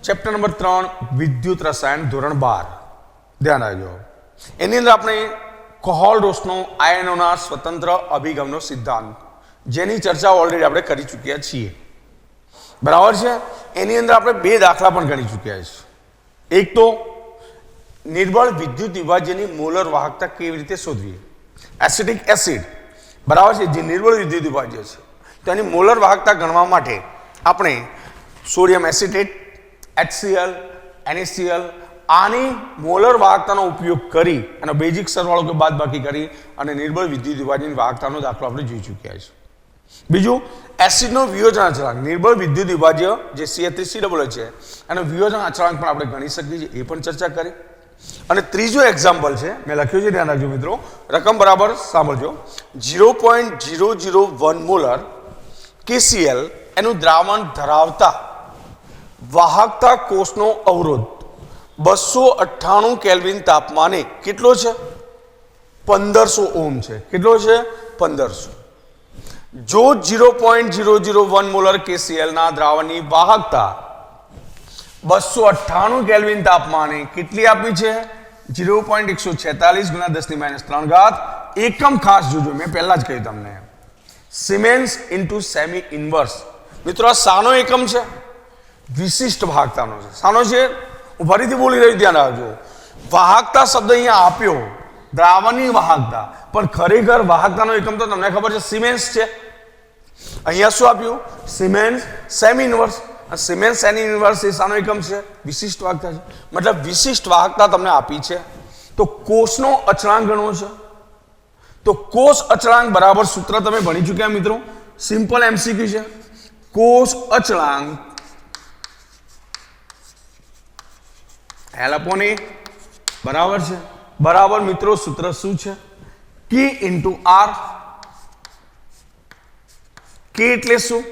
Chapter number 3 વિદ્યુત રસાયણ ધોરણ 12 ધ્યાન રાખજો. એની અંદર આપણે કોહોલ-રોસનો આયનોના સ્વતંત્ર અભિગમનો સિદ્ધાંત જેની ચર્ચા ઓલરેડી આપણે કરી ચૂક્યા છીએ. બરાબર છે. એની અંદર આપણે બે દાખલા પણ ગણી ચૂક્યા છીએ. એક તો નિર્બળ વિદ્યુત વિભાજ્યની મોલર વાહકતા કેવી રીતે શોધવી. એસિટિક એસિડ બરાબર છે, જે નિર્બળ વિદ્યુત વિભાજ્ય છે તેની મોલર વાહકતા ગણવા માટે આપણે સોડિયમ એસિટેટ, HCl, NaCl આની મોલર વાહકતાનો ઉપયોગ કરી અને બેઝિક સરવાળો કે બાદબાકી કરી અને નિર્બળ વિદ્યુત વિભાજ્યની વાહકતાનો દાખલો આપણે જોઈ ચૂક્યા છીએ. બીજું એસિડનો વિયોજન અચળાંક, નિર્બળ વિદ્યુત વિભાજ્ય જે CH3COO છે એનો વિયોજન અચળાંક પણ આપણે ગણી શકીએ છીએ, એ પણ ચર્ચા કરી. અને ત્રીજો એક્ઝામ્પલ છે, મેં લખ્યું છે, ધ્યાન રાખજો મિત્રો, રકમ બરાબર સાંભળજો. 0.001 મોલર KCl એનું દ્રાવણ ધરાવતા વાહકતા કોષનો અવરોધ 298 કેલ્વિન તાપમાને કેટલો છે? 1500 ઓહ્મ છે. કેટલો છે? 1500. જો 0.001 મોલર KCl ના દ્રાવણની વાહકતા 298 કેલ્વિન તાપમાને કેટલી આપી છે? 0.146 ગુણ્યા 10⁻³ એકમ ખાસ જોજો, મેં પહેલા જ કહ્યું તમને, સિમેન્સ ઇન્ટુ સેમી ઇન્વર્સ. મિત્રો આ શાનો એકમ છે? વિશિષ્ટ વાહકતાનો છે. શાનો છે? હું ફરીથી બોલી રહ્યું, ધ્યાન રાખજો. વાહકતા શબ્દ અહીંયા આપ્યો, દ્રાવણની વાહકતા, પણ ખરેખર વાહકતાનો એકમ તો તમને ખબર છે, સિમેન્સ છે. અહીંયા શું આપ્યું? Siemens semi inverse. Siemens semi inverse એ શાનો એકમ છે? વિશિષ્ટ વાહકતા છે. મતલબ વિશિષ્ટ વાહકતા તમને આપી છે, તો કોષનો અચળાંક ગણવો છે. તો કોષ અચળાંક બરાબર સૂત્ર તમે ભણી ચૂક્યા મિત્રો, સિમ્પલ MCQ છે. કોષ અચળાંક L/A બરાબર છે, બરાબર મિત્રો સૂત્ર શું છે? K × R. K એટલે શું?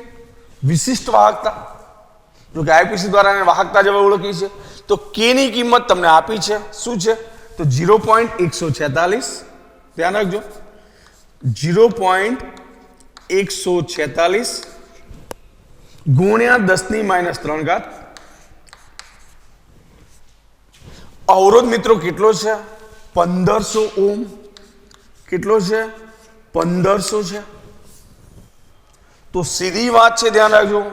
વિશિષ્ટ વાહકતા. જો કે IPC દ્વારા એને વાહકતા જેવા ઓળખી છે, તો K ની કિંમત તમને આપી છે, શું છે? તો 0.146. ધ્યાન રાખજો, 0.146 ગુણ્યા 10⁻³ અવરોધ મિત્રો કેટલો છે? 1500 ઓહ્મ. કેટલો છે? 1500 છે. તો સીધી વાત છે, ધ્યાન રાખજો,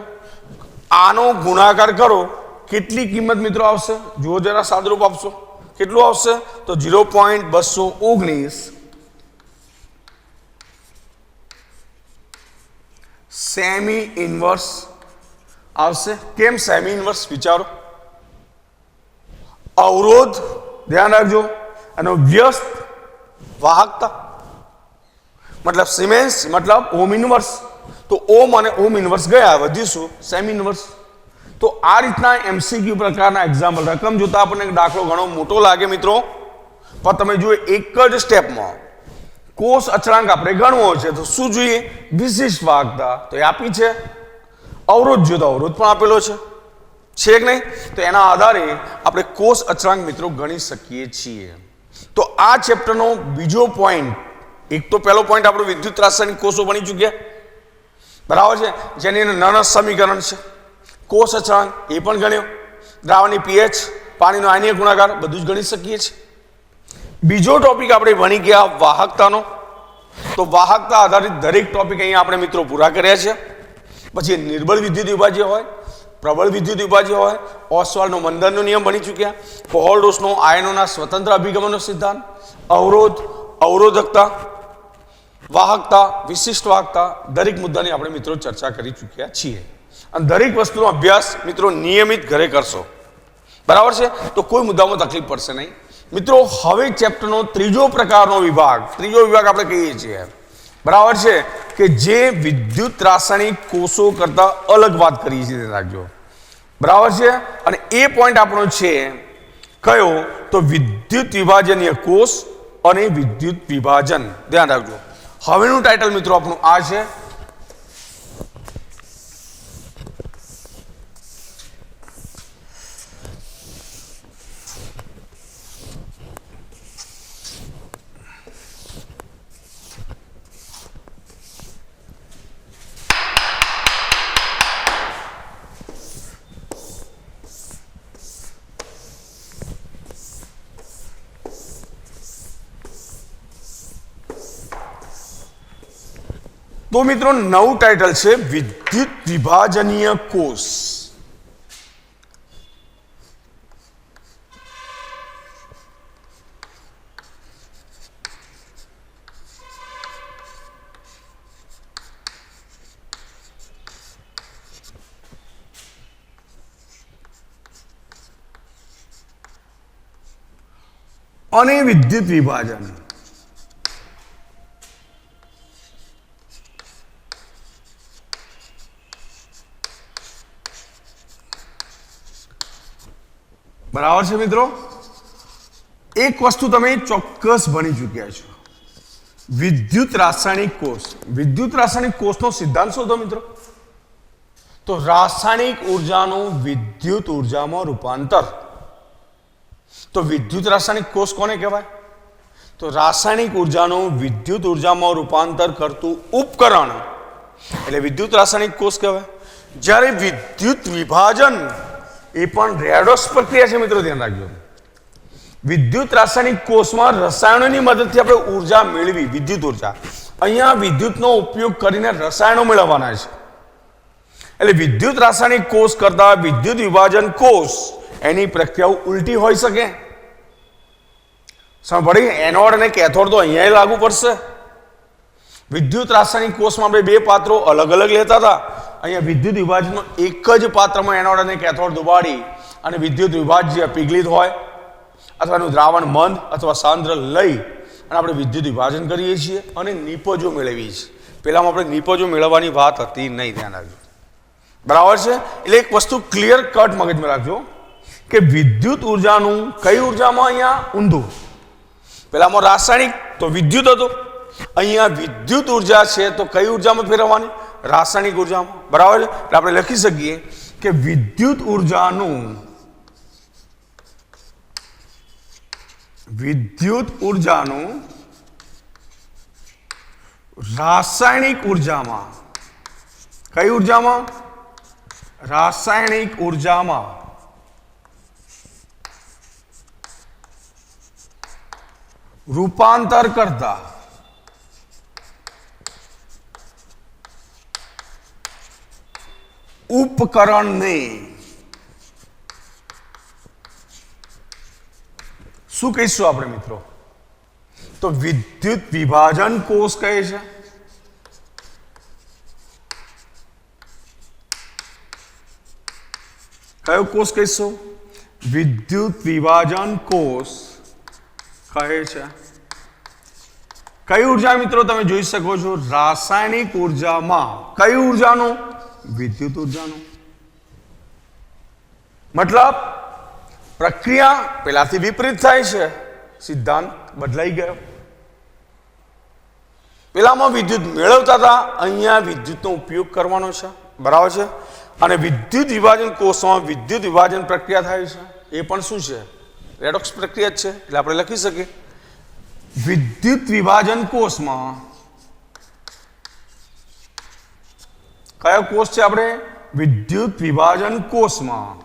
આનો ગુણાકાર કરો, કેટલી કિંમત મિત્રો આવશે? જુઓ જરા, સાદરૂપ આપશો, કેટલું આવશે? તો 0.219 સેમી ઇન્વર્સ આવશે. કેમ સેમી ઇન્વર્સ? વિચારો. અવરોધ, ધ્યાન રાખજો, અને વ્યસ્ત વાહકતા મતલબ સિમેન્સ મતલબ ઓમ ઇન્વર્સ. તો ઓમ અને ઓમ ઇન્વર્સ ગયા, વધ્યું શું? Semi inverse. તો આ રીતના MCQ પ્રકારના એક્ઝામ્પલ, રકમ જોતા આપણને દાખલો ઘણો મોટો લાગે મિત્રો, પણ તમે જુઓ એક જ સ્ટેપમાં કોષ અચળાંક આપણે ગણવો છે, તો શું જોઈએ? વિશિષ્ટ વાહકતા. તો એ આપી છે. અવરોધ જોતા અવરોધ પણ આપેલો છે કે નહીં? તો એના આધારે આપણે કોષ અચળાંક મિત્રો ગણી શકીએ છીએ. તો આ ચેપ્ટરનો બીજો પોઈન્ટ, એક તો પહેલો પોઈન્ટ આપણો વિદ્યુત રાસાયણિક કોષો બની ચૂક્યા, બરાબર છે, જેની અંદર નરસ સમીકરણ છે. કોષ અચળાંક એ પણ ગણ્યો, દ્રાવણની pH, પાણીનો આયનીય ગુણાકાર, બધું જ ગણી શકીએ છીએ. બીજો ટોપિક આપણે ભણી ગયા વાહકતાનો. તો વાહકતા આધારિત દરેક ટોપિક અહીંયા આપણે મિત્રો પૂરા કર્યા છે. પછી નિર્બળ વિદ્યુત વિભાજ્ય હોય, પ્રબળ વિદ્યુત વિભાજ્ય હોય, ઓસ્વાલ્ડનો મંદનનો નિયમ ભણી ચૂક્યા, કોહોલ-રોસનો આયનોના સ્વતંત્ર અભિગમનો સિદ્ધાંત, અવરોધ, અવરોધકતા, વાહકતા, વિશિષ્ટ વાહકતા, દરેક મુદ્દાની આપણે મિત્રો ચર્ચા કરી ચૂક્યા છીએ. અને દરેક વસ્તુનો અભ્યાસ મિત્રો નિયમિત ઘરે કરશો, બરાબર છે, તો કોઈ મુદ્દામાં તકલીફ પડશે નહીં. મિત્રો હવે ચેપ્ટરનો ત્રીજો પ્રકારનો વિભાગ, ત્રીજો વિભાગ આપણે કહીએ છીએ, બરાબર છે, કે જે વિદ્યુત રાસાયણિક કોષો કરતા અલગ વાત કરીએ છીએ, રાખજો, બરાબર છે. અને એ પોઈન્ટ આપણો છે કયો? તો વિદ્યુત વિભાજનીય કોષ અને વિદ્યુત વિભાજન. ધ્યાન રાખજો. હવેનું ટાઇટલ મિત્રો આપણું આ છે, તો મિત્રો નવું ટાઇટલ છે વિદ્યુત વિભાજનીય કોષ. અને વિદ્યુત વિભાજન બરાબર છે મિત્રો. એક વસ્તુ તમે ચોક્કસ ભણી ચૂક્યા છો, વિદ્યુત રાસાયણિક કોષ. વિદ્યુત રાસાયણિક કોષનો સિદ્ધાંત શોધો મિત્રો. તો રાસાયણિક ઉર્જાનું વિદ્યુત ઉર્જામાં રૂપાંતર. તો વિદ્યુત રાસાયણિક કોષ કોને કહેવાય? તો રાસાયણિક ઉર્જાનું વિદ્યુત ઉર્જામાં રૂપાંતર કરતું ઉપકરણ એટલે વિદ્યુત રાસાયણિક કોષ કહેવાય. જ્યારે વિદ્યુત વિભાજન એ પણ રેડોક્સ પ્રક્રિયા છે મિત્રો, ધ્યાન રાખજો. વિદ્યુત રાસાયણિક કોષમાં રસાયણોની મદદથી આપણે ઉર્જા મેળવી, વિદ્યુત ઉર્જા. અહીંયા વિદ્યુતનો ઉપયોગ કરીને રસાયણો મેળવવાના છે. એટલે વિદ્યુત રાસાયણિક કોષ કરતા વિદ્યુત વિભાજન કોષ એની પ્રક્રિયાઓ ઉલટી હોઈ શકે. સાંભળી, એનોડ અને કેથોડ તો અહીંયા લાગુ પડશે. વિદ્યુત રાસાયણિક કોષમાં આપણે બે પાત્રો અલગ અલગ લેતા હતા. અહીંયા વિદ્યુત વિભાજનમાં એક જ પાત્રમાં એનોડ અને કેથોડ દુબાડી અને વિદ્યુત વિભાજ્ય પીગલિત હોય અથવા એનું દ્રાવણ મંદ અથવા સાંદ્ર લઈ અને આપણે વિદ્યુત વિભાજન કરીએ છીએ અને નિપજો મેળવીએ છીએ. પહેલામાં આપણે નિપજો મેળવવાની વાત હતી નહીં, ધ્યાન રાખજો. બરાબર છે. એટલે એક વસ્તુ ક્લિયર કટ મગજમાં રાખજો કે વિદ્યુત ઉર્જાનું કઈ ઉર્જામાં અહીંયા ઊંધું. પેલામાં રાસાયણિક તો વિદ્યુત હતો, અહીંયા વિદ્યુત ઉર્જા છે તો કઈ ઉર્જામાં ફેરવવાની? રાસાયણિક ઉર્જામાં. બરાબર છે. એટલે આપણે લખી શકીએ કે વિદ્યુત ઉર્જાનું રાસાયણિક ઉર્જામાં, કઈ ઉર્જામાં? રાસાયણિક ઉર્જામાં રૂપાંતર કરતા ઉપકરણને શું કહીશું આપણે મિત્રો? તો વિદ્યુત વિભાજન કોષ કહે છે. કયો કોષ કહીશું? વિદ્યુત વિભાજન કોષ કહે છે. કઈ ઉર્જા મિત્રો તમે જોઈ શકો છો? રાસાયણિક ઉર્જામાં. કઈ ઉર્જાનું? વિદ્યુત ઉર્જાનું. મતલબ પ્રક્રિયા પેલાથી વિપરીત થાય છે, સિદ્ધાંત બદલાઈ ગયો. પેલામાં વિદ્યુત મેળવતા હતા, અહીંયા વિદ્યુતનો ઉપયોગ કરવાનો છે. બરાબર છે. અને વિદ્યુત વિભાજન કોષમાં વિદ્યુત વિભાજન પ્રક્રિયા થાય છે, એ પણ શું છે? રેડોક્સ પ્રક્રિયા જ છે. એટલે આપણે લખી શકીએ વિદ્યુત વિભાજન કોષમાં કયો કોષ છે આપણે? વિદ્યુત વિભાજન કોષમાં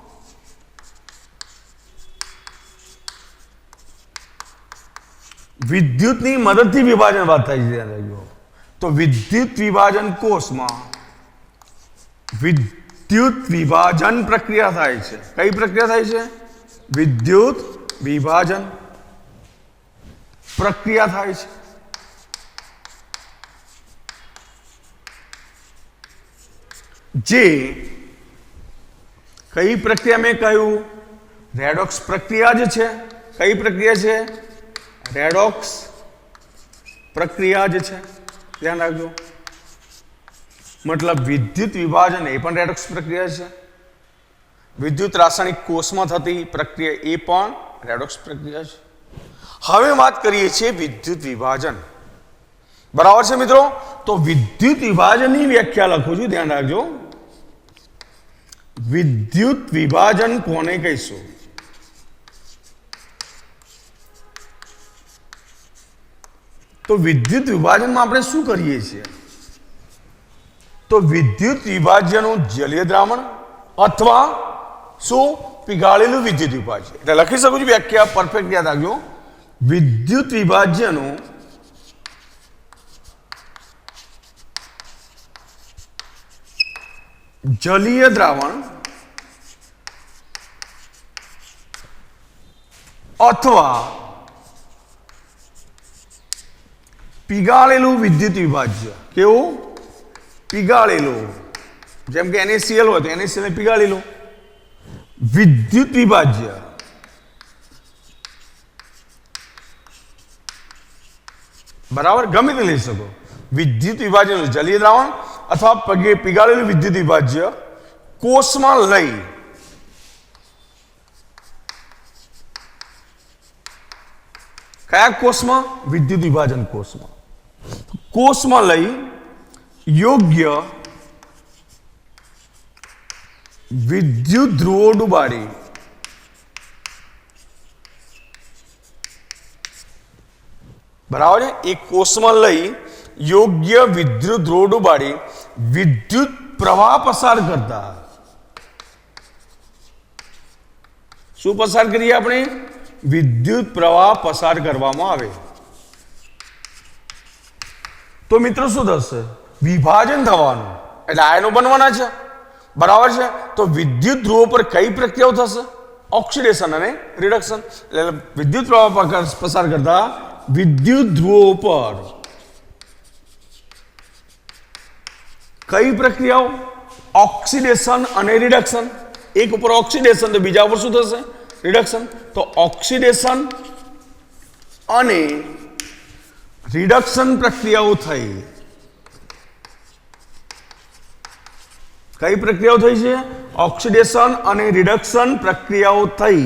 વિદ્યુતની મદદથી વિભાજન વાત થાય છે. તો વિદ્યુત વિભાજન કોષમાં વિદ્યુત વિભાજન પ્રક્રિયા થાય છે. કઈ પ્રક્રિયા થાય છે? વિદ્યુત વિભાજન પ્રક્રિયા થાય છે. જે કઈ પ્રક્રિયા મેં કહ્યું? રેડોક્સ પ્રક્રિયા જ છે. કઈ પ્રક્રિયા છે? રેડોક્સ પ્રક્રિયા જ છે. ધ્યાન રાખજો. મતલબ વિદ્યુત વિભાજન એ પણ રેડોક્સ પ્રક્રિયા છે. વિદ્યુત રાસાયણિક કોષમાં થતી પ્રક્રિયા એ પણ રેડોક્સ પ્રક્રિયા છે. હવે વાત કરીએ છીએ વિદ્યુત વિભાજન. બરાબર છે મિત્રો. તો વિદ્યુત વિભાજનની વ્યાખ્યા લખું છું, ધ્યાન રાખજો. વિદ્યુત વિભાજન કોને કહીશું? તો વિદ્યુત વિભાજનમાં આપણે શું કરીએ છીએ? તો વિદ્યુત વિભાજ્યનું જલીય દ્રાવણ અથવા શું? પીગાળેલું વિદ્યુત વિભાજ્ય. એટલે લખી શકું છું વ્યાખ્યા, પરફેક્ટ યાદ રાખજો. વિદ્યુત વિભાજ્યનું જલીય દ્રાવણ અથવા પીગાળેલું વિદ્યુત વિભાજ્ય. કેવું? પીગાળેલું. જેમ કે NaCl હોય તો NaCl ને પીગાળેલું વિદ્યુત વિભાજ્ય બરાબર, ગમે તે લઈ શકો. વિદ્યુત વિભાજ્ય જલીય દ્રાવણ અથવા પીગાળેલું વિદ્યુત વિભાજ્ય કોષમાં લઈ કયા કોષમાં? વિદ્યુત વિભાજન કોષમાં. કોષમાં લઈ યોગ્ય વિદ્યુત ધ્રુવો ડુબાડી બરાબર છે. એક કોષમાં લઈ યોગ્ય વિદ્યુત ધ્રુવો ડુબાડી વિદ્યુત પ્રવાહ પસાર કરતા. શું પસાર કરીએ આપણે? વિદ્યુત પ્રવાહ પસાર કરવામાં આવે. તો મિત્રો શું થશે? વિભાજન થવાનું, એટલે આયનો બનવાના છે બરાબર છે. તો વિદ્યુત ધ્રુવો પર કઈ પ્રક્રિયાઓ થશે? ઓક્સિડેશન અને રિડક્શન. એટલે વિદ્યુત પ્રવાહ પસાર કરતા વિદ્યુત ધ્રુવો પર કઈ પ્રક્રિયાઓ? ઓક્સિડેશન અને રિડક્શન. એક ઉપર ઓક્સિડેશન તો બીજા ઉપર શું થશે? રિડક્શન. તો ઓક્સિડેશન અને રિડક્શન પ્રક્રિયાઓ થઈ. કઈ પ્રક્રિયાઓ થઈ છે? ઓક્સિડેશન અને રિડક્શન પ્રક્રિયાઓ થઈ.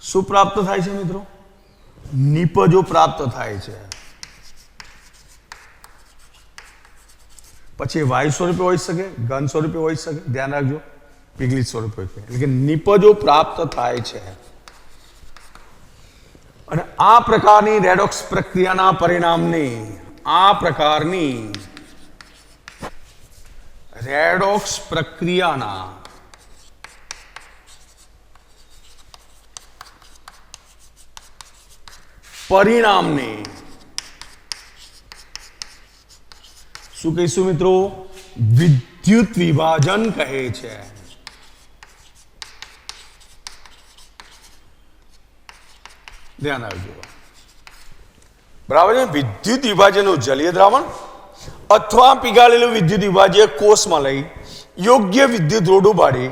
શું પ્રાપ્ત થાય છે મિત્રો? નિપજો પ્રાપ્ત થાય છે. પછી વાયુ સ્વરૂપે હોઈ શકે, ઘન સ્વરૂપે હોઈ શકે, ધ્યાન રાખજો, પીગળિત સ્વરૂપે હોય છે. એટલે કે નિપજો પ્રાપ્ત થાય છે. અને આ પ્રકારની રેડોક્સ પ્રક્રિયાના પરિણામને રેડોક્સ પ્રક્રિયાના પરિણામને શું કહીશું મિત્રો? વિદ્યુત વિભાજન કહે છે. ધ્યાન રાખજો બરાબર છે. વિદ્યુત વિભાજનનું જલીય દ્રાવણ અથવા પીગાળેલું વિદ્યુત વિભાજ્ય કોષમાં લઈ યોગ્ય વિદ્યુત ધ્રુવો ડુબાડી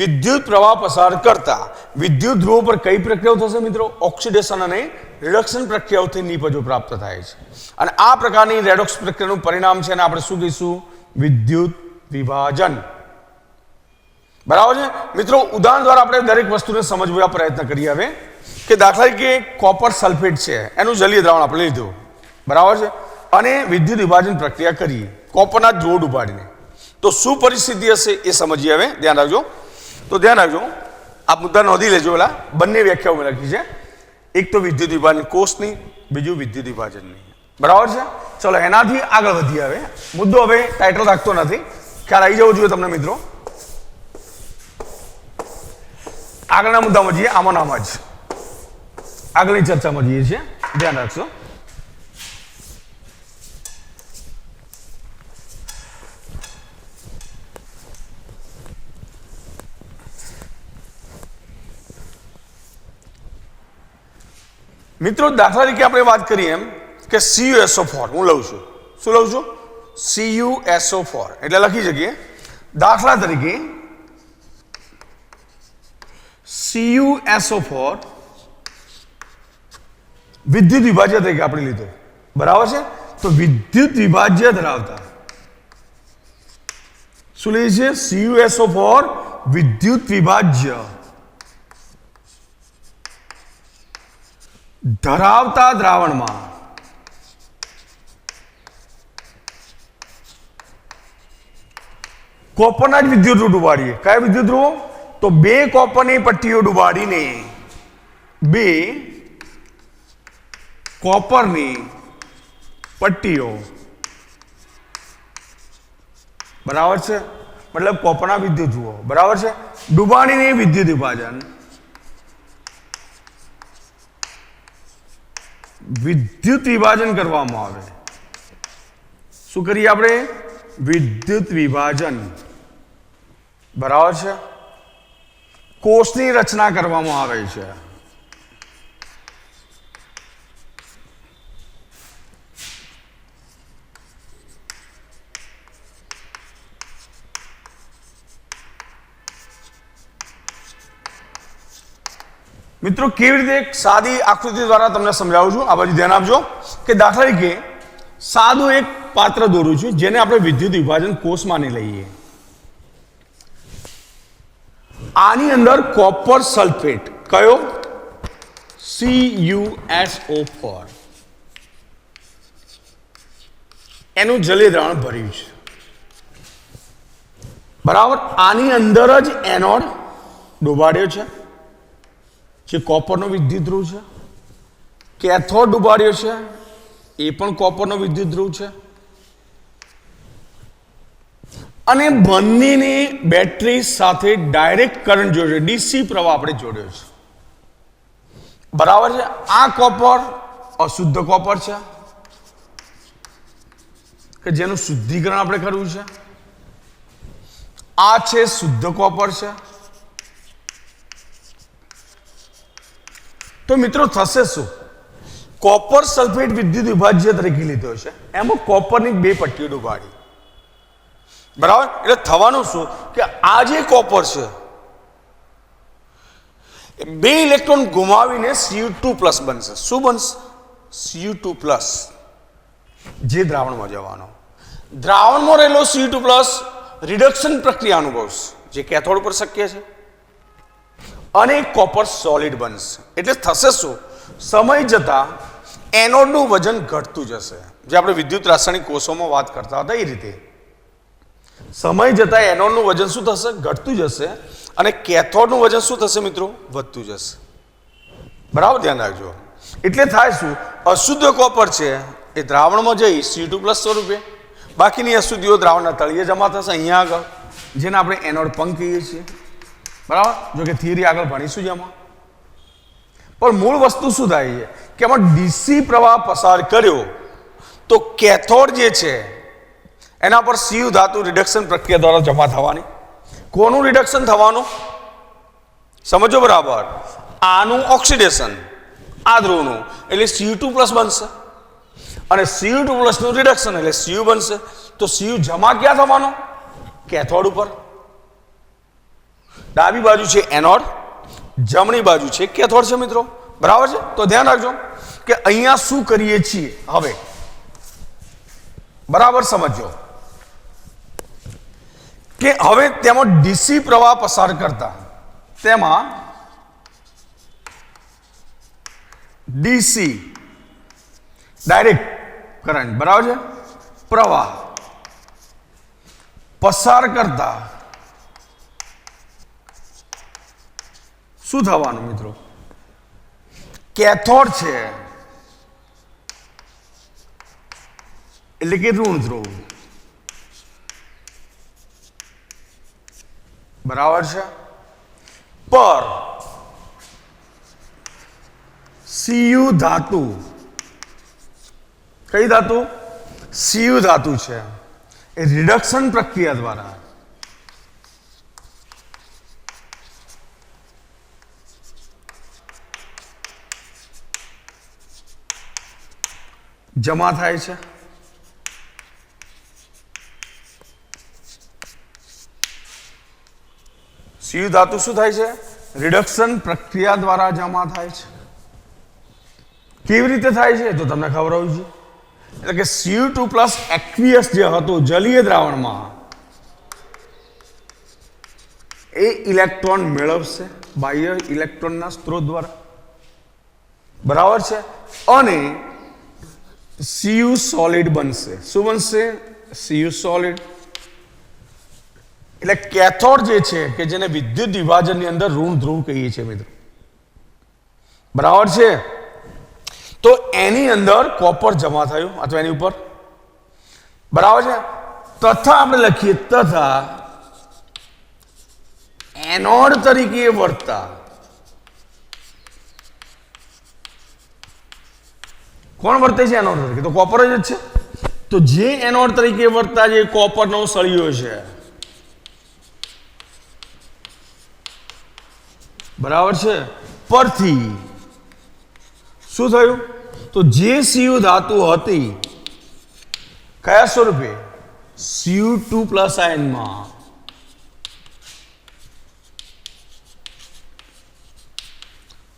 વિદ્યુત પ્રવાહ પસાર કરતા વિદ્યુત ધ્રુવો પર કઈ પ્રક્રિયાઓ થશે મિત્રો? ઓક્સિડેશન અને રિડક્શન પ્રક્રિયાઓથી નિપજો પ્રાપ્ત થાય છે. અને આ પ્રકારની રેડોક્સ પ્રક્રિયાનું પરિણામ છે અને આપણે શું કહીશું? વિદ્યુત વિભાજન. બરાબર છે મિત્રો. ઉદાહરણ દ્વારા આપણે દરેક વસ્તુને સમજવા પ્રયત્ન કરીએ. હવે કે દાખલા તરીકે કોપર સલ્ફેટ છે, એનું જલીય દ્રાવણ આપણે લીધું બરાબર છે અને વિદ્યુત વિભાજન પ્રક્રિયા કરીએ કોપરના ધ્રુવો ડુબાડીને, તો શું પરિસ્થિતિ હશે એ સમજીએ. હવે ધ્યાન રાખજો. તો ધ્યાન રાખજો, આ મુદ્દા નોંધી લેજો. પેલા બંને વ્યાખ્યાઓ મેં લખી છે. એક તો વિદ્યુત વિભાજન કોષની, બીજું વિદ્યુત વિભાજનની. બરાબર છે. ચલો એનાથી આગળ વધીએ. હવે મુદ્દો હવે ટાઇટલ રાખતો નથી, ખ્યાલ આવી જવો જોઈએ તમને મિત્રો. આગળના મુદ્દામાં જઈએ. આમાં નામ જ આગળની ચર્ચામાં જઈએ છીએ. ધ્યાન રાખશો. મિત્રો દાખલા તરીકે આપણે વાત કરીએ એમ કે CuSO4 હું લઉં છું. શું લઉં છું? CuSO4 એટલે લખી શકીએ દાખલા તરીકે CuSO4 વિદ્યુત વિભાજ્ય તરીકે આપણે લીધો બરાબર છે. તો વિદ્યુત વિભાજ્ય ધરાવતા શું લઈએ છીએ? CuSO4 વિદ્યુત વિભાજ્ય ધરાવતા દ્રાવણમાં કોપરના જ વિદ્યુત ધ્રુવ ડુબાડીએ. કયા વિદ્યુત ધ્રુવો? તો બે કોપરની પટ્ટીઓ ડુબાડીને બે કોપરની પટ્ટીઓ બરાબર છે, મતલબ કોપરના વિદ્યુત ધ્રુવો બરાબર છે, ડુબાડીને વિદ્યુત વિભાજન વિદ્યુત વિભાજન કરવામાં આવે. શું કરીએ આપણે? વિદ્યુત વિભાજન. બરાબર છે. કોષની રચના કરવામાં આવે છે. મિત્રો કેવી રીતે એક સાદી આકૃતિ દ્વારા તમને સમજાવું છું. આ બાજુ ધ્યાન આપજો કે દાખલા તરીકે સાદું એક પાત્ર દોરું છું જેને આપણે વિદ્યુત વિભાજન કોષ માની લઈએ. આની અંદર કોપર સલ્ફેટ કયો? CuSO4 એનું જલીય દ્રાવણ ભર્યું છે. બરાબર. આની અંદર જ એનોડ ડુબાડ્યો છે જે કોપરનો વિદ્યુત ધ્રુવ છે. કેથોડ ડુબાડ્યો છે એ પણ કોપરનો વિદ્યુત ધ્રુવ છે. અને બંનેની બેટરી સાથે ડાયરેક્ટ કરંટ જોડ્યો, ડીસી પ્રવાહ આપણે જોડ્યો છે. બરાબર છે. આ કોપર અશુદ્ધ કોપર છે કે જેનું શુદ્ધિકરણ આપણે કરવું છે. આ છે શુદ્ધ કોપર છે. તો મિત્રો થશે શું? કોપર સલ્ફેટ વિદ્યુત વિભાજ્ય તરીકે લીધો છે. એમાં કોપરની બે પટ્ટીઓ ડુબાડી. બરાબર. એટલે થવાનું શું કે આ જે કોપર છે બે ઇલેક્ટ્રોન ગુમાવીને Cu2+ બનશે. શું બનશે? Cu2+, જે દ્રાવણમાં જવાનો. દ્રાવણમાં રહેલો Cu2+ રિડક્શન પ્રક્રિયા અનુભવશે જે કેથોડ પર શક્ય છે અને કોપર સોલિડ બનશે. એટલે થશે શું? સમય જતા એનોડનું વજન ઘટતું જશે. જે આપણે વિદ્યુત રાસાયણિક કોષોમાં વાત કરતા હતા એ રીતે સમય જતા એનોડનું વજન શું થશે? ઘટતું જશે. અને કેથોડનું વજન શું થશે મિત્રો? વધતું જશે. બરાબર. ધ્યાન રાખજો. એટલે થાય શું? અશુદ્ધ કોપર છે એ દ્રાવણમાં જઈ Cu2+ સ્વરૂપે, બાકીની અશુદ્ધિઓ દ્રાવણના તળિયે જમા થશે અહીંયા આગળ, જેને આપણે એનોડ પંખ કહીએ છીએ. બરાબર. જો કે થિયરી આગળ ભણીશું જ એમાં. પણ મૂળ વસ્તુ શું થાય છે કે એમાં ડીસી પ્રવાહ પસાર કર્યો તો કેથોડ જે છે એના પર Cu ધાતુ રિડક્શન પ્રક્રિયા દ્વારા જમા થવાની. કોનું રિડક્શન થવાનું? સમજો બરાબર. આનું ઓક્સિડેશન, આ ધ્રુવનું, એટલે Cu2+ બનશે. અને Cu2+ નું રિડક્શન એટલે Cu બનશે. તો Cu જમા ક્યાં થવાનો? કેથોડ ઉપર. ડાબી બાજુ છે એનોડ, જમણી બાજુ છે કેથોડ છે મિત્રો. બરાબર છે. તો ધ્યાન રાખજો કે અહીંયા શું કરીએ છીએ હવે. બરાબર સમજો કે હવે તેમાં ડીસી પ્રવાહ પસાર કરતા તેમાં ડીસી ડાયરેક્ટ કરંટ, બરાબર છે, પ્રવાહ પસાર કરતા શું થવાનું મિત્રો? કેથોડ છે એટલે કે ઋણ ધ્રુવ. બરાબર છે. પર Cu ધાતુ, કઈ ધાતુ? Cu ધાતુ છે એ રિડક્શન પ્રક્રિયા દ્વારા જમા થાય છે. Cu ધાતુ શું થાય છે? રિડક્શન પ્રક્રિયા દ્વારા જમા થાય છે. કેવી રીતે થાય છે તો તમને ખબર હોવી જોઈએ. એટલે કે Cu2+ એક્વિયસ જે હતો જલીય દ્રાવણમાં એ ઇલેક્ટ્રોન મેળવશે બાહ્ય ઇલેક્ટ્રોનના સ્ત્રોત દ્વારા. બરાબર છે. અને Cu સોલિડ બનશે. શું બનશે? Cu solid. એટલે કેથોડ જે છે કે જેને વિદ્યુત વિભાજનની અંદર ઋણ ધ્રુવ કહીએ છીએ મિત્રો. બરાબર છે. તો એની અંદર કોપર જમા થયું અથવા એની ઉપર. બરાબર છે. તથા આપણે લખીએ તથા એનોડ તરીકે વર્તતા કોણ વર્તે છે એનોડ તરીકે? તો કોપર જ છે. તો જે એનોડ તરીકે વર્તા જે કોપરનો સળિયો છે, બરાબર છે, પરથી શું થયું? તો જે Cu ધાતુ હતી કયા સ્વરૂપે? Cu2+ આયનમાં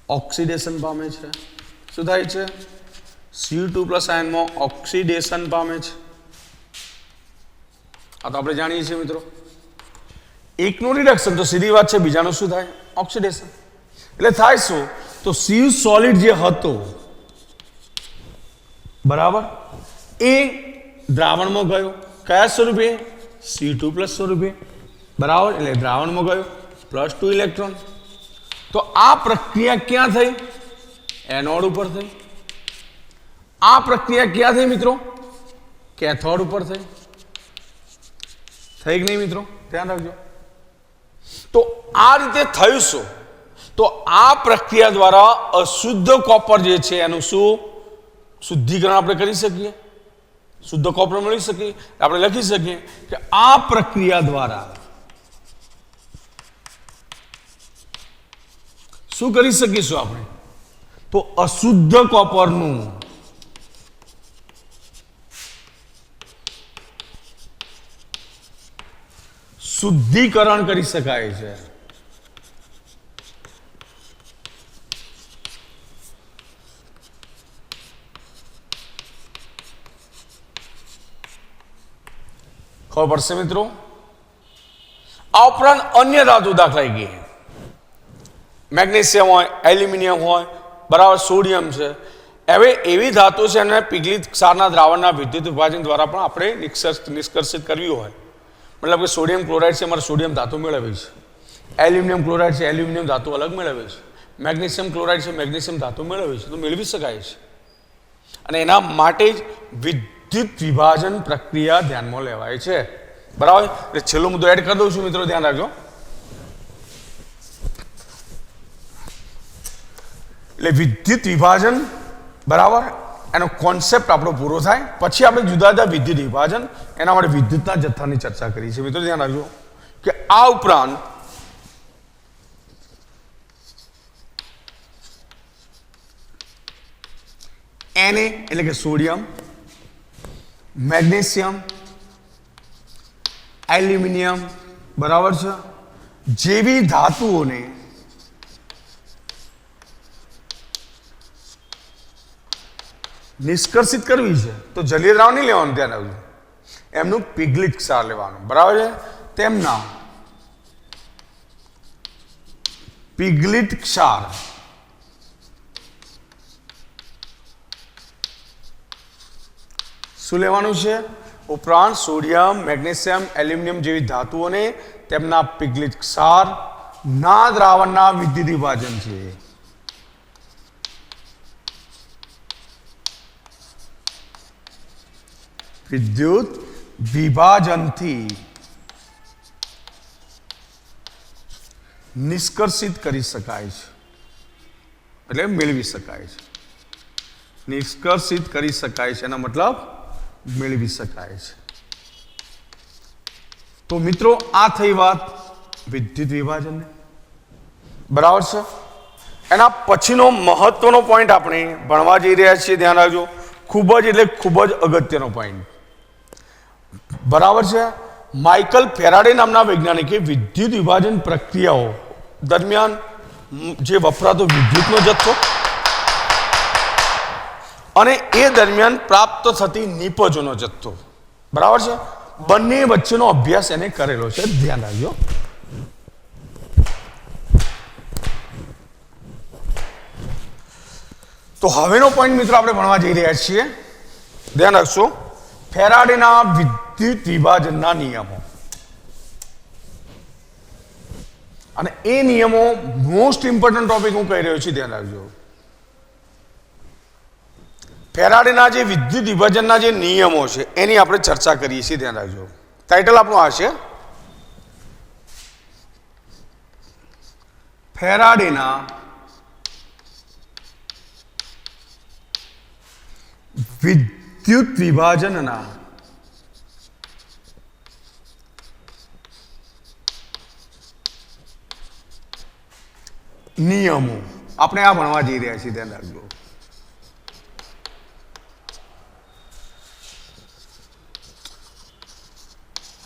ઓક્સિડેશન પામે છે. શું થાય છે? Cu2+ આયનમાં ઓક્સિડેશન પામે છે. આ તો આપણે જાણીએ છીએ મિત્રો. એકનું રિડક્શન તો સીધી વાત છે, બીજાનું શું થાય? ઓક્સિડેશન. એટલે થાય શું? તો Cu સોલિડ જે હતો, બરાબર, એ દ્રાવણમાં ગયો કયા સ્વરૂપે? Cu2+ સ્વરૂપે, બરાબર. એટલે દ્રાવણમાં ગયો +2 ઇલેક્ટ્રોન. તો આ પ્રક્રિયા ક્યાં થઈ? એનોડ ઉપર થઈ. આ પ્રક્રિયા ક્યાં થઈ મિત્રો? કેથોડ ઉપર થઈ. થઈ કે નહીં મિત્રો? ધ્યાન રાખજો. તો આ રીતે થયું શું? તો આ પ્રક્રિયા દ્વારા અશુદ્ધ કોપર જે છે એનું શું શુદ્ધિકરણ આપણે કરી શકીએ, શુદ્ધ કોપર મળી શકીએ. આપણે લખી શકીએ કે આ પ્રક્રિયા દ્વારા શું કરી શકીશું આપણે? તો અશુદ્ધ કોપરનું શુદ્ધિકરણ કરી શકાય છે. ખબર પડશે મિત્રો? આ ઉપરાંત અન્ય ધાતુ દાખલા કે મેગ્નેશિયમ હોય, એલ્યુમિનિયમ હોય, બરાબર, સોડિયમ છે. હવે એવી ધાતુ છે અને પીગલિત ક્ષારના દ્રાવણના વિદ્યુત વિભાજન દ્વારા પણ આપણે નિષ્કર્ષિત કરવી હોય, મતલબ કે સોડિયમ ક્લોરાઇડ છે, અમારે સોડિયમ ધાતુ મેળવી છે. એલ્યુમિનિયમ ક્લોરાઇડ છે, એલ્યુમિનિયમ ધાતુ અલગ મેળવે છે. મેગ્નેશિયમ ક્લોરાઇડ છે, મેગ્નેશિયમ ધાતુ મેળવે છે. તો મેળવી શકાય છે. અને એના માટે જ વિદ્યુત વિભાજન પ્રક્રિયા ધ્યાનમાં લેવાય છે. બરાબર. એટલે છેલ્લો મુદ્દો એડ કરી દઉં છું મિત્રો, ધ્યાન રાખજો. એટલે વિદ્યુત વિભાજન, બરાબર, એનો કોન્સેપ્ટ આપણો પૂરો થાય પછી આપણે જુદા જુદા વિદ્યુત વિભાજન, એના માટે વિદ્યુતના જથ્થાની ચર્ચા કરી છે. મિત્રો ધ્યાન રાખજો કે આ ઉપરાંત Na એટલે કે સોડિયમ, મેગ્નેશિયમ, એલ્યુમિનિયમ, બરાબર છે, જેવી ધાતુઓને નિષ્કર્ષિત કરવી છે તો જલીય દ્રાવણ નહીં લેવાનું, ધ્યાન રાખજો. એમનું પીગલિત ક્ષાર લેવાનું, બરાબર છે. તેમના પીગલિત ક્ષાર શું લેવાનું છે? ઉપરાંત સોડિયમ, મેગ્નેશિયમ, એલ્યુમિનિયમ જેવી ધાતુઓને તેમના પીગલિત ક્ષાર ના દ્રાવણના વિદ્યુત વિભાજન છે. વિદ્યુત વિભાજનથી નિષ્કર્ષિત કરી શકાય છે, એટલે મેળવી શકાય છે. નિષ્કર્ષિત કરી શકાય છે એનો મતલબ મેળવી શકાય છે. તો મિત્રો આ થઈ વાત વિદ્યુત વિભાજનની, બરાબર છે. એના પછીનો મહત્વનો પોઈન્ટ આપણે ભણવા જઈ રહ્યા છીએ, ધ્યાન રાખજો. ખૂબ જ એટલે ખૂબ જ અગત્યનો પોઈન્ટ, બરાબર છે. માઇકલ ફેરાડે નામના વૈજ્ઞાનિકે વિદ્યુત વિભાજન પ્રક્રિયાઓ દરમિયાન જે વપરાતો વિદ્યુતનો જથ્થો અને એ દરમિયાન પ્રાપ્ત થતી નિપજોનો જથ્થો, બરાબર છે, બંને વચ્ચેનો અભ્યાસ એને કરેલો છે. ધ્યાન રાખજો. તો હવેનો પોઈન્ટ મિત્રો આપણે ભણવા જઈ રહ્યા છીએ, ધ્યાન રાખશો. ફેરાડેના વિદ્યુત વિભાજનના નિયમો. અને એ નિયમો મોસ્ટ ઇમ્પોર્ટન્ટ ટોપિક હું કહી રહ્યો છું, ધ્યાન રાખજો. ફેરાડેના જે વિદ્યુત વિભાજનના જે નિયમો છે એની આપણે ચર્ચા કરીએ છીએ, ધ્યાન રાખજો. ટાઇટલ આપણું આ છે, ફેરાડેના વિદ્યુત વિભાજનના નિયમો આપણે આ ભણવા જઈ રહ્યા છીએ, ધ્યાન રાખજો.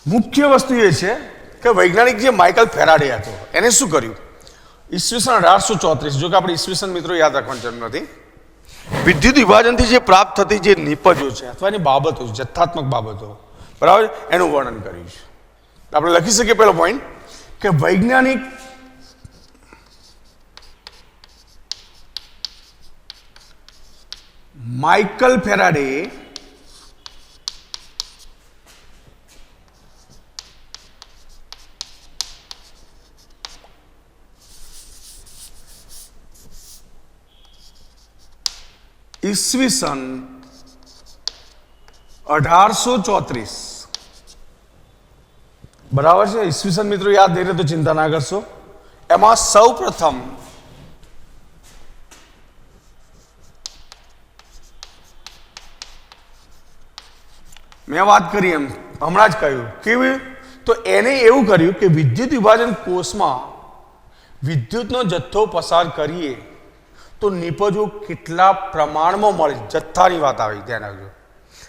મુખ્ય વસ્તુ એ છે કે વૈજ્ઞાનિક જે માઇકલ ફેરાડે હતો એને શું કર્યું, ઈસવીસન 1834, જો કે આપણે ઈસવીસન મિત્રો યાદ રાખવાની જરૂર નથી, વિદ્યુત વિભાજનથી જે પ્રાપ્ત થતી જે નિપજો છે અથવા એની બાબતો, જથ્થાત્મક બાબતો, બરાબર, એનું વર્ણન કર્યું છે. આપણે લખી શકીએ પહેલો પોઈન્ટ કે વૈજ્ઞાનિક માઇકલ ફેરાડે ઈસવીસન 1834, બરાબર છે. ઈસવીસન મિત્રો યાદ નહીં રહે તો ચિંતા ના કરશો. એમાં સૌ પ્રથમ મેં વાત કરી એમ હમણાં જ કહ્યું કેવી, તો એને એવું કર્યું કે વિદ્યુત વિભાજન કોષમાં વિદ્યુતનો જથ્થો પસાર કરીએ તો નિપજો કેટલા પ્રમાણમાં મળે, જથ્થાની વાત આવી, ધ્યાન રાખજો.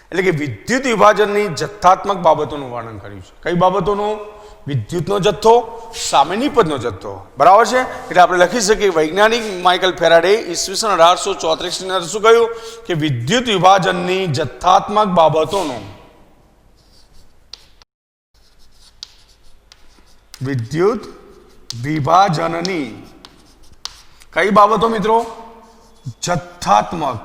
એટલે કે વિદ્યુત વિભાજનની જથ્થાત્મક બાબતોનું વર્ણન કર્યું છે. કઈ બાબતોનું? વિદ્યુતનો જથ્થો સામે નિપજનો જથ્થો, બરાબર છે. એટલે આપણે લખી શકીએ વૈજ્ઞાનિક માઇકલ ફેરાડે ઈસવીસન 1834 ની અંદર શું કહ્યું કે વિદ્યુત વિભાજનની જથ્થાત્મક બાબતોનું, વિદ્યુત વિભાજનની કઈ બાબતો મિત્રો? જથ્થાત્મક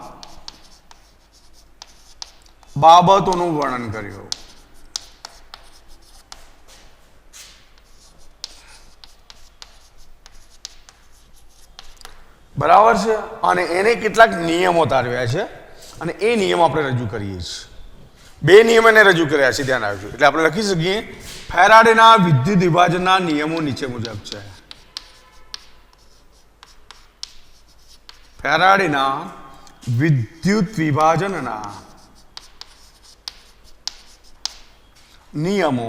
બાબતોનું વર્ણન કર્યું. બરાબર છે. અને એને કેટલાક નિયમો તારવ્યા છે અને એ નિયમ આપણે રજૂ કરીએ છીએ. બે નિયમ એને રજૂ કર્યા છે, ધ્યાન રાખજો. એટલે આપણે લખી શકીએ ફેરાડેના વિદ્યુત વિભાજનના નિયમો નીચે મુજબ છે. ફેરાડેના વિદ્યુત વિભાજનના નિયમો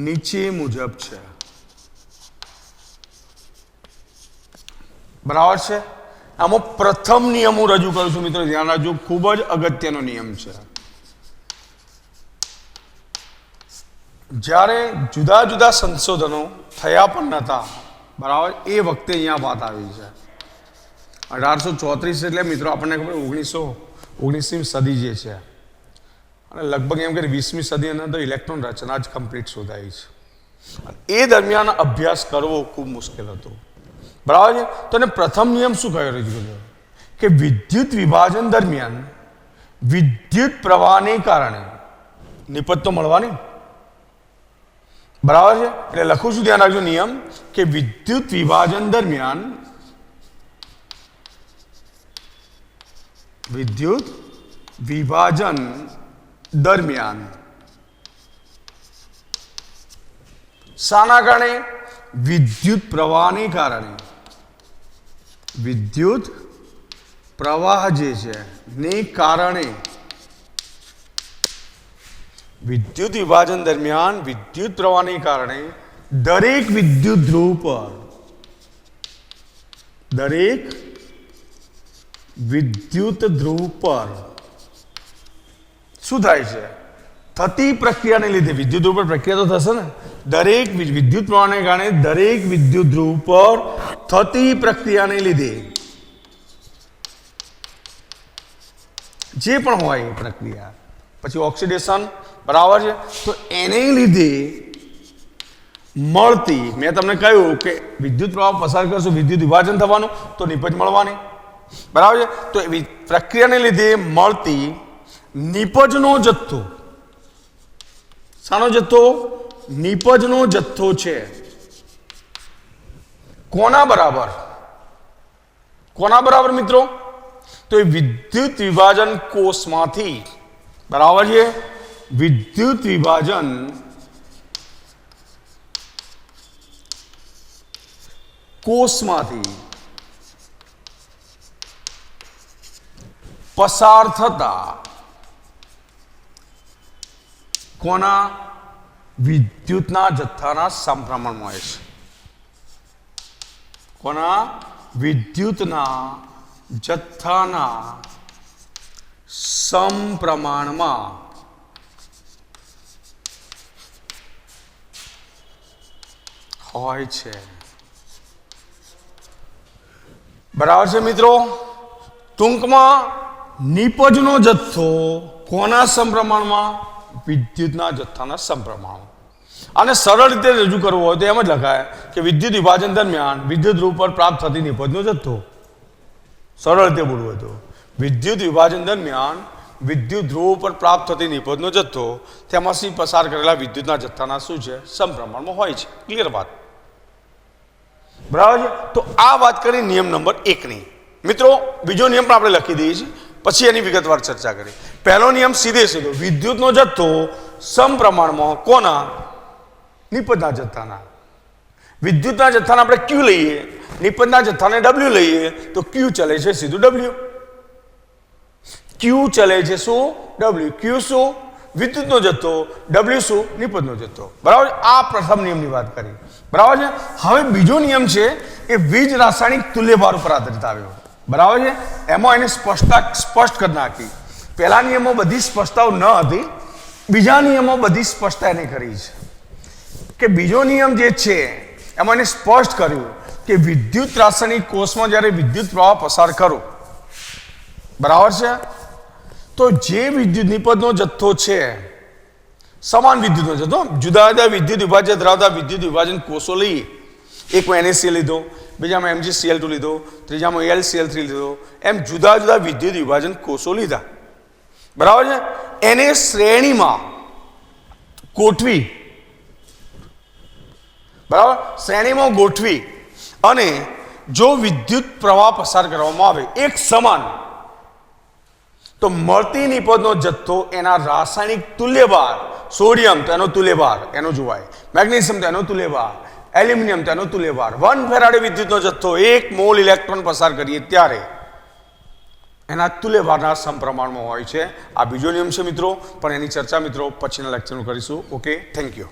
નીચે મુજબ છે, બરાબર છે. આમાં પ્રથમ નિયમ હું રજૂ કરું છું મિત્રો, ધ્યાન રાખજો, ખૂબ જ અગત્યનો નિયમ છે. જ્યારે જુદા જુદા સંશોધનો થયા પણ નહોતા, બરાબર, એ વખતે અહીંયા વાત આવી છે. 1834 એટલે મિત્રો આપણને ખબર 19મી સદી જે છે, અને લગભગ એમ કે 20મી સદીની અંદર ઇલેક્ટ્રોન રચના જ કમ્પ્લીટ શોધાઈ છે. એ દરમિયાન અભ્યાસ કરવો ખૂબ મુશ્કેલ હતો, બરાબર છે. તો એને પ્રથમ નિયમ શું કહ્યો રજૂ કર્યો કે વિદ્યુત વિભાજન દરમિયાન વિદ્યુત પ્રવાહને કારણે નિપજ તો મળવાની, બરાબર છે. એટલે લખું છું, ધ્યાન રાખજો, નિયમ કે વિદ્યુત વિભાજન દરમિયાન શાના કારણે? વિદ્યુત પ્રવાહને કારણે, વિદ્યુત પ્રવાહ જે છે ને કારણે વિદ્યુત વિભાજન દરમિયાન વિદ્યુત પ્રવાહને કારણે દરેક વિદ્યુત ધ્રુવ પર, દરેક વિદ્યુત ધ્રુવ પર શું થાય છે? થતી પ્રક્રિયાને લીધે, વિદ્યુત ધ્રુવ પર પ્રક્રિયા તો થશે ને, દરેક વિદ્યુત પ્રવાહને કારણે દરેક વિદ્યુત ધ્રુવ પર થતી પ્રક્રિયાને લીધે જે પણ હોય એ પ્રક્રિયા, પછી ઓક્સિડેશન, બરાબર છે. તો એને લીધે મળતી, મેં તમને કહ્યું કે વિદ્યુત પ્રવાહ પસાર કરશું વિદ્યુત વિભાજન થવાનું તો નિપજ મળવાની, બરાબર છે. તો પ્રક્રિયાને લીધે મળતી નિપજનો જથ્થો, શાનો જથ્થો? નિપજનો જથ્થો છે. કોના બરાબર? કોના બરાબર મિત્રો? તો એ વિદ્યુત વિભાજન કોષમાંથી, બરાબર છે, વિદ્યુત વિભાજન કોષમાંથી પસાર થતા કોના વિદ્યુતના જથ્થાના સમપ્રમાણમાં હોય છે. કોના વિદ્યુતના જથ્થાના સમપ્રમાણમાં હોય છે. બરાબર છે મિત્રો. ટૂંકમાં નિપજનો જથ્થો કોના સમપ્રમાણમાં? વિદ્યુતના જથ્થાના સમપ્રમાણમાં. આને સરળ રીતે રજૂ કરવો હોય તો એમ જ લખાય કે વિદ્યુત વિભાજન દરમિયાન વિદ્યુત રૂપ પર પ્રાપ્ત થતી નિપજનો જથ્થો. સરળ રીતે બોલવું હોય તો વિદ્યુત વિભાજન દરમિયાન વિદ્યુત ધ્રુવ પર પ્રાપ્ત થતી નિપજનો જથ્થો તેમાંથી પસાર કરેલા વિદ્યુતના જથ્થાના શું છે? સમપ્રમાણમાં હોય છે. ક્લિયર વાત? બરાબર છે. તો આ વાત કરી નિયમ નંબર 1 ની. મિત્રો બીજો નિયમ પણ આપણે લખી દઈએ છીએ, પછી એની વિગતવાર ચર્ચા કરી. પહેલો નિયમ સીધે સીધો વિદ્યુતનો જથ્થો સમપ્રમાણમાં કોના? નિપજના જથ્થાના. વિદ્યુતના જથ્થાને આપણે Q લઈએ, નિપજના જથ્થાને W લઈએ તો Q ચલે છે સીધું W. Q ચલે છે શું? W. Q શું? વિદ્યુતનો જથ્થો. W શું? નિપજનો જથ્થો. બરાબર. આ પ્રથમ નિયમની વાત કરી. બરાબર છે. હવે બીજો નિયમ છે એ વીજ રાસાયણિક તુલ્યભાર ઉપર આધારિત આવ્યો. બરાબર છે. એમાં એને સ્પષ્ટ કરી નાખી. પહેલા નિયમો બધી સ્પષ્ટતાઓ ન હતી, બીજા નિયમો બધી સ્પષ્ટતા એને કરી છે. કે બીજો નિયમ જે છે એમાં એને સ્પષ્ટ કર્યું કે વિદ્યુત રાસાયણિક કોષમાં જ્યારે વિદ્યુત પ્રવાહ પસાર કરો, બરાબર છે, તો જે વિદ્યુત નિપજનો જથ્થો છે સમાન વિદ્યુતનો જથ્થો, જુદા જુદા વિદ્યુત વિભાજ્ય ધરાવતા વિદ્યુત વિભાજન કોષો લઈએ. એકમાં NaCl લીધો, બીજામાં MgCl2 લીધો, ત્રીજામાં AlCl3 લીધો, એમ જુદા જુદા વિદ્યુત વિભાજન કોષો લીધા. બરાબર છે. એને શ્રેણીમાં ગોઠવી, બરાબર, શ્રેણીમાં ગોઠવી અને જો વિદ્યુત પ્રવાહ પસાર કરવામાં આવે એક સમાન, તો મળતી નિપજનો જથ્થો એના રાસાયણિક તુલ્યભાર, સોડિયમ તો એનો તુલ્યભાર એનો જોવાય, મેગ્નેશિયમ તો એનો તુલ્યભાર, એલ્યુમિનિયમ તો એનો તુલ્યભાર, 1 ફેરાડે વિદ્યુતનો જથ્થો 1 મોલ ઇલેક્ટ્રોન પસાર કરીએ ત્યારે એના તુલ્યભારના સમપ્રમાણમાં હોય છે. આ બીજો નિયમ છે મિત્રો, પણ એની ચર્ચા મિત્રો પછીના લેક્ચરમાં કરીશું. Okay, thank you.